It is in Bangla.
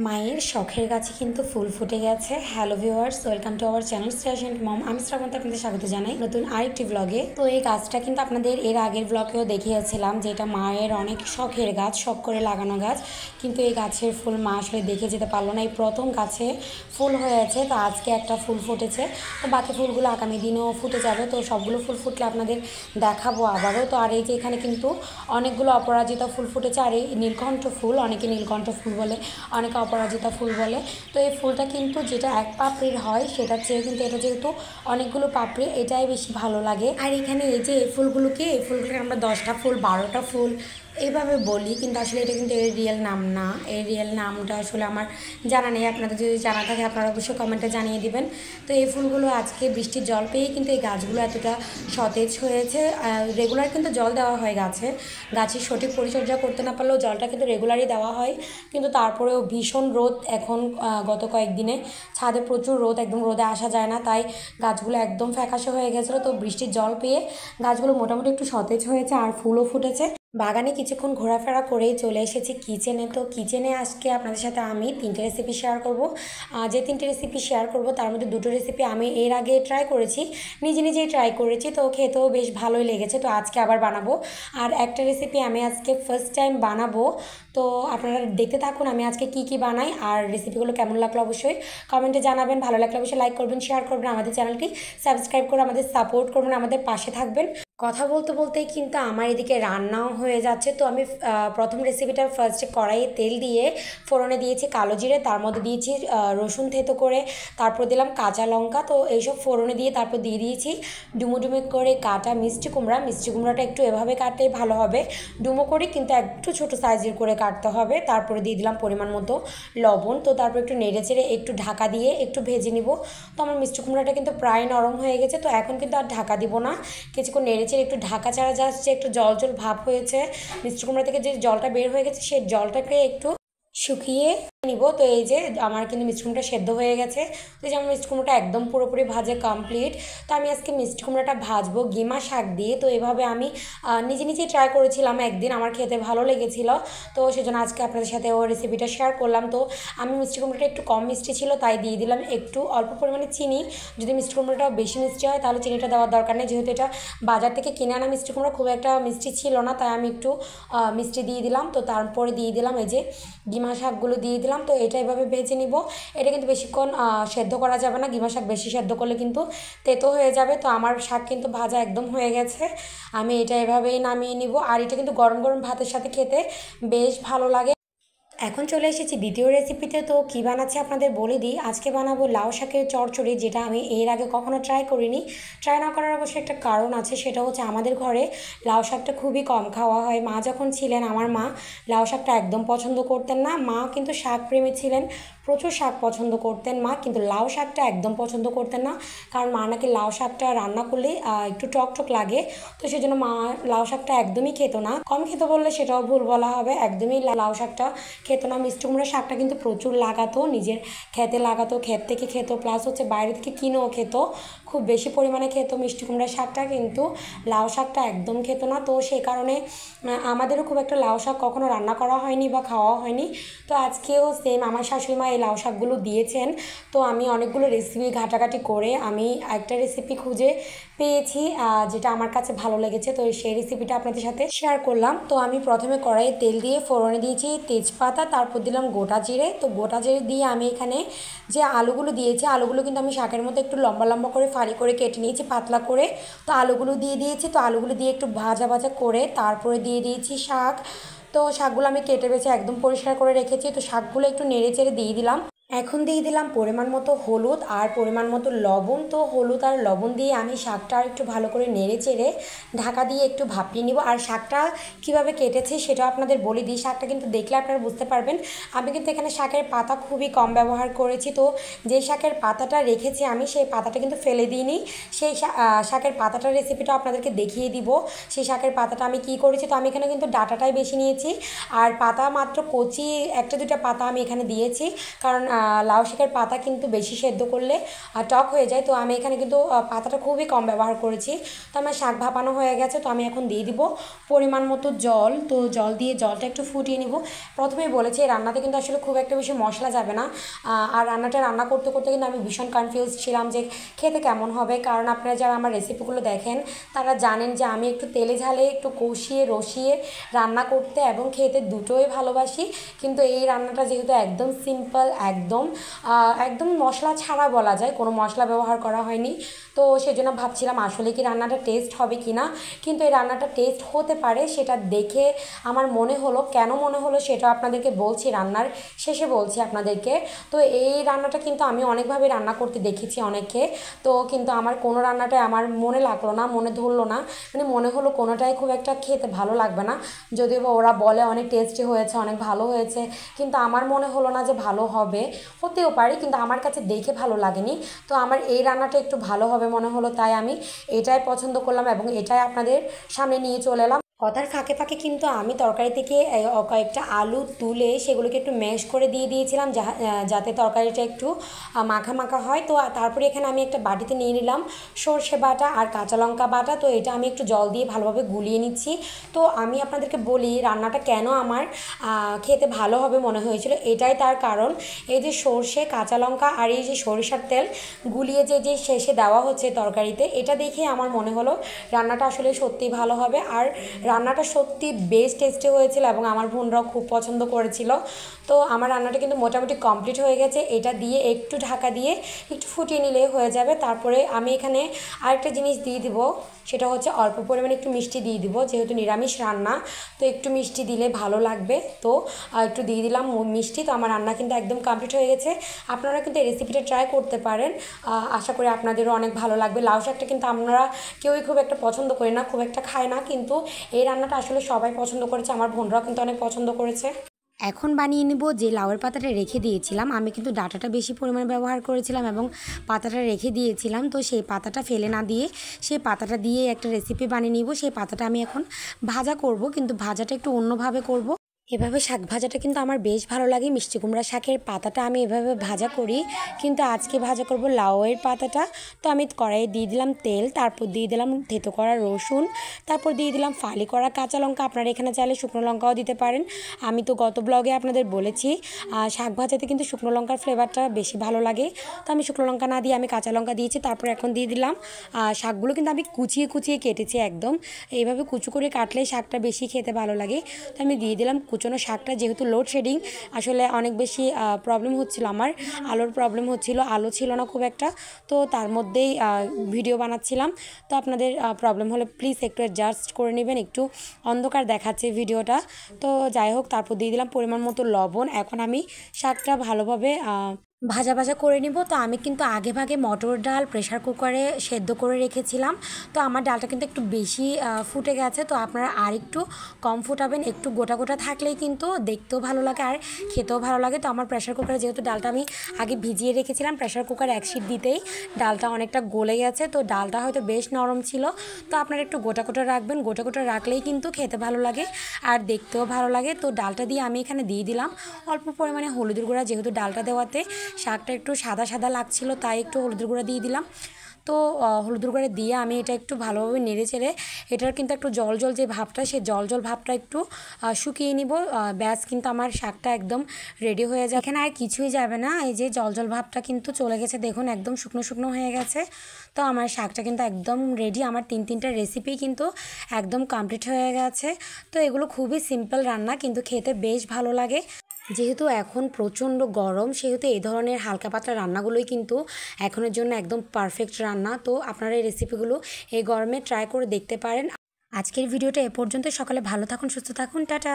মায়ের শখের গাছে কিন্তু ফুল ফুটে গেছে। Hello viewers, welcome to our channel station মম। আমি শ্রাবন্তী আপনাদের স্বাগত জানাই নতুন আরেকটি ব্লগে। তো এই গাছটা কিন্তু আপনাদের এর আগের ব্লগেও দেখিয়েছিলাম যে এটা মায়ের অনেক শখের গাছ, শখ করে লাগানো গাছ। কিন্তু এই গাছের ফুল মা আসলে দেখে যেতে পারলো না। এই প্রথম গাছে ফুল হয়েছে, তো আজকে একটা ফুল ফুটেছে। তো বাকি ফুলগুলো আগামী দিনেও ফুটে যাবে। তো সবগুলো ফুল ফুটলে আপনাদের দেখাবো আবারও। তো আর এই যে এখানে কিন্তু অনেকগুলো অপরাজিতা ফুল ফুটেছে। আর এই নীলকণ্ঠ ফুল, অনেকে নীলকণ্ঠ ফুল বলে, অনেকে অপরাজিতা ফুল বলে। তো এই ফুলটা কিন্তু যেটা এক পাপড়ির হয় সেটার চেয়ে কিন্তু এটা যেহেতু অনেকগুলো পাপড়ি, এটাই বেশি ভালো লাগে। আর এখানে এই যে এই ফুলগুলোকে আমরা 10টা ফুল, 12টা ফুল এইভাবে বলি, কিন্তু আসলে এটা কিন্তু এর রিয়েল নাম না। এর রিয়েল নামটা আসলে আমার জানা নেই। আপনাদের যদি জানা থাকে আপনারা অবশ্যই কমেন্টে জানিয়ে দিবেন। তো এই ফুলগুলো আজকে বৃষ্টির জল পেয়েই কিন্তু এই গাছগুলো এতটা সতেজ হয়েছে। রেগুলার কিন্তু জল দেওয়া হয় গাছের সঠিক পরিচর্যা করতে না পারলেও জলটা কিন্তু রেগুলারই দেওয়া হয়। কিন্তু তারপরেও ভীষণ রোদ এখন, গত কয়েকদিনে ছাদে প্রচুর রোদ, একদম রোদে আসা যায় না, তাই গাছগুলো একদম ফ্যাকাশে হয়ে গেছিলো। তো বৃষ্টির জল পেয়ে গাছগুলো মোটামুটি একটু সতেজ হয়েছে আর ফুলও ফুটেছে। বাগানে কিছুক্ষণ ঘোরাফেরা করেই চলে এসেছি কিচেনে। তো কিচেনে আজকে আপনাদের সাথে আমি 3টে রেসিপি শেয়ার করব। যে 3টে রেসিপি শেয়ার করব তার মধ্যে 2টো রেসিপি আমি এর আগে ট্রাই করেছি, নিজেই ট্রাই করেছি, তো খেতেও বেশ ভালোই লেগেছে। তো আজকে আবার বানাবো। আর একটা রেসিপি আমি আজকে ফার্স্ট টাইম বানাবো। তো আপনারা দেখতে থাকুন আমি আজকে কি বানাই, আর রেসিপিগুলো কেমন লাগলো অবশ্যই কমেন্টে জানাবেন। ভালো লাগলে অবশ্যই লাইক করবেন, শেয়ার করবেন, আমাদের চ্যানেলটি সাবস্ক্রাইব করে আমাদের সাপোর্ট করবেন, আমাদের পাশে থাকবেন। কথা বলতে বলতেই কিন্তু আমার এদিকে রান্নাও হয়ে যাচ্ছে। তো আমি প্রথম রেসিপিটা ফার্স্টে কড়াইয়ে তেল দিয়ে ফোড়নে দিয়েছি কালো জিরে, তার মধ্যে দিয়েছি রসুন থেতো করে, তারপর দিলাম কাঁচা লঙ্কা। তো এইসব ফোড়নে দিয়ে তারপর দিয়ে দিয়েছি ডুমো করে কাটা মিষ্টি কুমড়া। মিষ্টি কুমড়াটা একটু এভাবে কাটলেই ভালো হবে, ডুমো করে কিন্তু একটু ছোটো সাইজের করে কাটতে হবে। তারপরে দিয়ে দিলাম পরিমাণ মতো লবণ। তো তারপর একটু নেড়ে চেড়ে একটু ঢাকা দিয়ে একটু ভেজে নিব। তো আমার মিষ্টি কুমড়াটা কিন্তু প্রায় নরম হয়ে গেছে, তো এখন কিন্তু আর ঢাকা দিব না। কিছুক্ষণ নেড়েচেড়ে একটু ঢাকা ছাড়া যাচ্ছে, একটু জল জল ভাব হয়েছে। মিষ্টি কুমড়া থেকে যে জলটা বের হয়ে গেছে সেই জলটাকে একটু শুকিয়ে নিব। তো এই যে আমার কিন্তু মিষ্টি কুমড়াটা সেদ্ধ হয়ে গেছে। তো এই যে আমার মিষ্টি কুমড়াটা একদম পুরোপুরি ভাজে কমপ্লিট। তো আমি আজকে মিষ্টি কুমড়াটা ভাজবো গিমা শাক দিয়ে। তো এভাবে আমি নিজেই ট্রাই করেছিলাম একদিন, আমার খেতে ভালো লেগেছিল। তো সেজন্য আজকে আপনাদের সাথে ও রেসিপিটা শেয়ার করলাম। তো আমি মিষ্টি কুমড়াটা একটু কম মিষ্টি ছিল তাই দিয়ে দিলাম একটু অল্প পরিমাণে চিনি। যদি মিষ্টি কুমড়াটা বেশি মিষ্টি হয় তাহলে চিনিটা দেওয়ার দরকার নেই, যেহেতু এটা বাজার থেকে কিনে আনা মিষ্টি কুমড়া খুব একটা মিষ্টি ছিল না, তাই আমি একটু মিষ্টি দিয়ে দিলাম। তো তারপরে দিয়ে দিলাম এই যে গিমা শাকগুলো দিয়ে দিলাম। তো এটা এভাবে ভেজে নিব। এটা কিন্তু বেশিক্ষণ সেদ্ধ করা যাবে না, গিমা শাক বেশি সেদ্ধ করলে কিন্তু তেতো হয়ে যাবে। তো আমার শাক কিন্তু ভাজা একদম হয়ে গেছে, আমি এটা এভাবেই নামিয়ে নিব। আর এটা কিন্তু গরম গরম ভাতের সাথে খেতে বেশ ভালো লাগে। এখন চলে এসেছি দ্বিতীয় রেসিপিতে। তো কী বানাচ্ছি আপনাদের বলে দিই। আজকে বানাবো লাউ শাকের চচ্চড়ি, যেটা আমি এর আগে কখনো ট্রাই করিনি। ট্রাই না করার অবশ্যই একটা কারণ আছে, সেটা হচ্ছে আমাদের ঘরে লাউ শাকটা খুবই কম খাওয়া হয়। মা যখন ছিলেন, আমার মা লাউ শাকটা একদম পছন্দ করতেন না। মা কিন্তু শাকপ্রেমী ছিলেন, প্রচুর শাক পছন্দ করতেন মা, কিন্তু লাউ শাকটা একদম পছন্দ করতেন না। কারণ মা নাকি লাউ শাকটা রান্না করলে একটু টক লাগে। তো সেই জন্য মা লাউ শাকটা একদমই খেত না। কম খেতে বললে সেটাও ভুল বলা হবে, একদমই লাউ শাকটা খেত না। মিষ্টি কুমড়ার শাকটা কিন্তু প্রচুর লাগাতো, নিজের খেতে লাগাতো, ক্ষেত থেকে খেত, প্লাস হচ্ছে বাইরে থেকে কিনেও খেত, খুব বেশি পরিমাণে খেত মিষ্টি কুমড়ার শাকটা, কিন্তু লাউ শাকটা একদম খেত না। তো সেই কারণে আমাদেরও খুব একটা লাউ শাক কখনো রান্না করা হয়নি বা খাওয়া হয়নি। তো আজকেও সেম আমার শাশুড়ি মা এই লাউ শাকগুলো দিয়েছেন। তো আমি অনেকগুলো রেসিপি ঘাটাঘাটি করে আমি একটা রেসিপি খুঁজে পেয়েছি যেটা আমার কাছে ভালো লেগেছে। তো সেই রেসিপিটা আপনাদের সাথে শেয়ার করলাম। তো আমি প্রথমে কড়াইয়ে তেল দিয়ে ফোড়নে দিয়েছি তেজপাতা, তারপর দিলাম গোটা জিরে। তো গোটা জিরে দিয়ে আমি এখানে যে আলুগুলো দিয়েছি, আলুগুলো কিন্তু আমি শাকের মতো একটু লম্বা লম্বা করে ফালি করে কেটে নিয়েছি পাতলা করে। তো আলুগুলো দিয়ে দিয়েছি। তো আলুগুলো দিয়ে একটু ভাজা ভাজা করে তারপরে দিয়ে দিয়েছি শাক। তো শাকগুলো আমি কেটে বেছে একদম পরিষ্কার করে রেখেছি। তো শাকগুলো একটু নেড়ে চেড়ে দিয়ে দিলাম। এখন দিয়ে দিলাম পরিমাণ মতো হলুদ আর পরিমাণ মতো লবণ। তো হলুদ আর লবণ দিয়ে আমি শাকটা আর একটু ভালো করে নেড়ে চেড়ে ঢাকা দিয়ে একটু ভাপিয়ে নিব। আর শাকটা কীভাবে কেটেছি সেটাও আপনাদের বলে দিই, শাকটা কিন্তু দেখলে আপনারা বুঝতে পারবেন। আমি কিন্তু এখানে শাকের পাতা খুবই কম ব্যবহার করেছি। তো যে শাকের পাতাটা রেখেছি আমি, সেই পাতাটা কিন্তু ফেলে দিইনি। সেই শাকের পাতাটার রেসিপিটা আপনাদেরকে দেখিয়ে দিব। সেই শাকের পাতাটা আমি কী করেছি, তো আমি এখানে কিন্তু ডাঁটাটাই বেশি নিয়েছি, আর পাতা মাত্র কচি একটা দুটা পাতা আমি এখানে দিয়েছি, কারণ লাউ শাকের পাতা কিন্তু বেশি সেদ্ধ করলে টক হয়ে যায়। তো আমি এখানে কিন্তু পাতাটা খুবই কম ব্যবহার করেছি। তো আমার শাক ভাপানো হয়ে গেছে, তো আমি এখন দিয়ে দিব পরিমাণ মতো জল। তো জল দিয়ে জলটা একটু ফুটিয়ে নিব। প্রথমেই বলেছি রান্নাতে কিন্তু আসলে খুব একটা বেশি মশলা যাবে না। আর রান্নাটা রান্না করতে করতে কিন্তু আমি ভীষণ কনফিউজ ছিলাম যে খেতে কেমন হবে, কারণ আপনারা যারা আমার রেসিপিগুলো দেখেন তারা জানেন যে আমি একটু তেলে ঝালে একটু কষিয়ে রসিয়ে রান্না করতে এবং খেতে দুটোই ভালোবাসি। কিন্তু এই রান্নাটা যেহেতু একদম সিম্পল, একদম মশলা ছাড়া বলা যায়, কোনো মশলা ব্যবহার করা হয়নি, তো সেজন্য ভাবছিলাম আসলে কি রান্নাটা টেস্ট হবে কি না। কিন্তু এই রান্নাটা টেস্ট হতে পারে, সেটা দেখে আমার মনে হলো। কেন মনে হলো সেটা আপনাদেরকে বলছি, রান্নার শেষে বলছি আপনাদেরকে। তো এই রান্নাটা কিন্তু আমি অনেকভাবে রান্না করতে দেখেছি অনেককে, তো কিন্তু আমার কোনো রান্নাটাই আমার মনে লাগলো না, মনে ধরলো না। মানে মনে হলো কোনোটাই খুব একটা খেতে ভালো লাগবে না, যদিও বা ওরা বলে অনেক টেস্টি হয়েছে, অনেক ভালো হয়েছে, কিন্তু আমার মনে হলো না যে ভালো হবে। হতেও পারে, কিন্তু আমার কাছে দেখে ভালো লাগেনি। তো আমার এই রান্নাটা একটু ভালো হবে মনে হলো, তাই আমি এটাই পছন্দ করলাম এবং এটাই আপনাদের সামনে নিয়ে চলে এলাম। কথার ফাঁকে ফাঁকে কিন্তু আমি তরকারি থেকে কয়েকটা আলু তুলে সেগুলোকে একটু ম্যাশ করে দিয়ে দিয়েছিলাম, যাতে তরকারিটা একটু মাখা মাখা হয়। তো তারপরে এখানে আমি একটা বাটিতে নিয়ে নিলাম সর্ষে বাটা আর কাঁচা লঙ্কা বাটা। তো এটা আমি একটু জল দিয়ে ভালোভাবে গুলিয়ে নিচ্ছি। তো আমি আপনাদেরকে বলি রান্নাটা কেন আমার খেতে ভালো হবে মনে হয়েছিল, এটাই তার কারণ। এই যে সর্ষে, কাঁচা লঙ্কা আর এই যে সরিষার তেল গুলিয়ে যে শেষে দেওয়া হচ্ছে তরকারিতে, এটা দেখে আমার মনে হলো রান্নাটা আসলে সত্যিই ভালো হবে। আর রান্নাটা সত্যি বেশ টেস্টি হয়েছিল এবং আমার বোনরাও খুব পছন্দ করেছিল। তো আমার রান্নাটা কিন্তু মোটামুটি কমপ্লিট হয়ে গেছে। এটা দিয়ে একটু ঢাকা দিয়ে একটু ফুটিয়ে নিলেই হয়ে যাবে। তারপরে আমি এখানে আরেকটা জিনিস দিয়ে দিব, সেটা হচ্ছে অল্প পরিমাণে একটু মিষ্টি দিয়ে দিব, যেহেতু নিরামিষ রান্না তো একটু মিষ্টি দিলে ভালো লাগবে। তো একটু দিয়ে দিলাম মিষ্টি। তো আমার রান্না কিন্তু একদম কমপ্লিট হয়ে গেছে। আপনারা কিন্তু এই রেসিপিটা ট্রাই করতে পারেন, আশা করি আপনাদেরও অনেক ভালো লাগবে। লাউ শাকটা কিন্তু আমরা কেউই খুব একটা পছন্দ করি না, খুব একটা খায় না, কিন্তু এই রান্নাটা আসলে সবাই পছন্দ করেছে, আমার বোনরাও কিন্তু অনেক পছন্দ করেছে। এখন বানিয়ে নেব যে লাউয়ের পাতাটা রেখে দিয়েছিলাম, আমি কিন্তু ডাটাটা বেশি পরিমাণে ব্যবহার করেছিলাম এবং পাতাটা রেখে দিয়েছিলাম। তো সেই পাতাটা ফেলে না দিয়ে সেই পাতাটা দিয়ে একটা রেসিপি বানিয়ে নিব। সেই পাতাটা আমি এখন ভাজা করব, কিন্তু ভাজাটা একটু অন্যভাবে করব। এভাবে শাক ভাজাটা কিন্তু আমার বেশ ভালো লাগে। মিষ্টি কুমড়া শাকের পাতাটা আমি এভাবে ভাজা করি, কিন্তু আজকে ভাজা করব লাউয়ের পাতাটা। তো আমি কড়াইয়ে দিয়ে দিলাম তেল, তারপর দিয়ে দিলাম থেতো করা রসুন, তারপর দিয়ে দিলাম ফালি করা কাঁচা লঙ্কা। আপনারা এখানে চাইলে শুকনো লঙ্কাও দিতে পারেন। আমি তো গত ব্লগে আপনাদের বলেছি শাক ভাজাতে কিন্তু শুকনো লঙ্কার ফ্লেভারটা বেশি ভালো লাগে, তো আমি শুকনো লঙ্কা না দিয়ে আমি কাঁচা লঙ্কা দিয়েছি। তারপর এখন দিয়ে দিলাম শাকগুলো, কিন্তু আমি কুচিয়ে কুচিয়ে কেটেছি একদম। এইভাবে কুচু করে কাটলে শাকটা বেশি খেতে ভালো লাগে। তো আমি দিয়ে দিলাম কুচনো শাকটা। যেহেতু লোডশেডিং আসলে অনেক বেশি প্রবলেম হচ্ছিল, আমার আলোর প্রবলেম হচ্ছিল, আলো ছিল না খুব একটা, তো তার মধ্যেই ভিডিও বানাচ্ছিলাম। তো আপনাদের প্রবলেম হলে প্লিজ একটু অ্যাডজাস্ট করে নেবেন, একটু অন্ধকার দেখাচ্ছে ভিডিওটা। তো যাই হোক, তারপর দিয়ে দিলাম পরিমাণ মতো লবণ। এখন আমি শাকটা ভালোভাবে ভাজা ভাজা করে নিব। তো আমি কিন্তু আগে ভাগে মটর ডাল প্রেশার কুকারে সেদ্ধ করে রেখেছিলাম। তো আমার ডালটা কিন্তু একটু বেশি ফুটে গেছে, তো আপনারা আর একটু কম ফুটাবেন। একটু গোটা গোটা থাকলেই কিন্তু দেখতেও ভালো লাগে আর খেতেও ভালো লাগে। তো আমার প্রেশার কুকারে যেহেতু ডালটা আমি আগে ভিজিয়ে রেখেছিলাম, প্রেশার কুকার এক সিট দিতেই ডালটা অনেকটা গলে গেছে। তো ডালটা হয়তো বেশ নরম ছিল, তো আপনারা একটু গোটা গোটা রাখবেন। গোটা গোটা রাখলেই কিন্তু খেতে ভালো লাগে আর দেখতেও ভালো লাগে। তো ডালটা দিয়ে আমি এখানে দিয়ে দিলাম অল্প পরিমাণে হলুদের গুঁড়া, যেহেতু ডালটা দেওয়াতে শাকটা একটু সাদা সাদা লাগছিল, তাই একটু হলুদের গুঁড়া দিয়ে দিলাম। তো হলুদের গুঁড়া দিয়ে আমি এটা একটু ভালোভাবে নেড়ে চেড়ে এটার কিন্তু একটু জল জল যে ভাবটা, সেই জল জল ভাবটা একটু শুকিয়ে নিব। ব্যাস, কিন্তু আমার শাকটা একদম রেডি হয়ে যায়। এখানে আর কিছুই যাবে না, এই যে জল জল ভাবটা কিন্তু চলে গেছে, দেখুন একদম শুকনো শুকনো হয়ে গেছে। তো আমার শাকটা কিন্তু একদম রেডি। আমার তিনটা রেসিপি কিন্তু একদম কমপ্লিট হয়ে গেছে। তো এগুলো খুবই সিম্পল রান্না, কিন্তু খেতে বেশ ভালো লাগে। যেহেতু এখন প্রচণ্ড গরম, সেহেতু এই ধরনের হালকা পাতলা রান্নাগুলোই কিন্তু এখনের জন্য একদম পারফেক্ট রান্না। তো আপনারা এই রেসিপিগুলো এই গরমে ট্রাই করে দেখতে পারেন। আজকের ভিডিওটা এ পর্যন্ত। সকালে ভালো থাকুন, সুস্থ থাকুন, টাটা।